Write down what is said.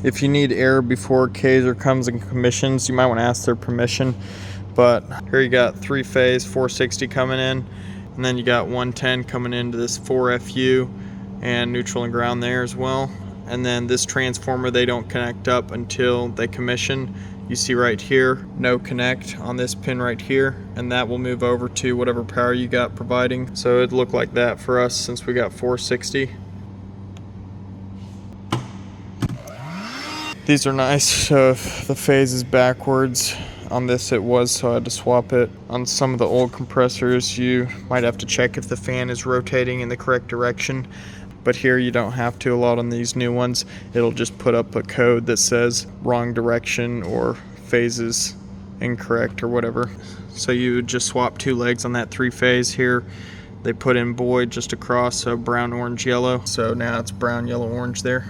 If you need air before Kaeser comes and commissions, you might want to ask their permission. But here you got 3-phase 460 coming in, and then you got 110 coming into this 4FU, and neutral and ground there as well. And then this transformer, they don't connect up until they commission. You see right here, no connect on this pin right here, and that will move over to whatever power you got providing. So it'd look like that for us since we got 460. These are nice, so if the phase is backwards, on this it was, so I had to swap it. On some of the old compressors, you might have to check if the fan is rotating in the correct direction, but here you don't have to. A lot on these new ones, it'll just put up a code that says wrong direction or phases incorrect or whatever. So you would just swap 2 legs on that 3-phase here. They put in Boyd just across, so brown, orange, yellow. So now it's brown, yellow, orange there.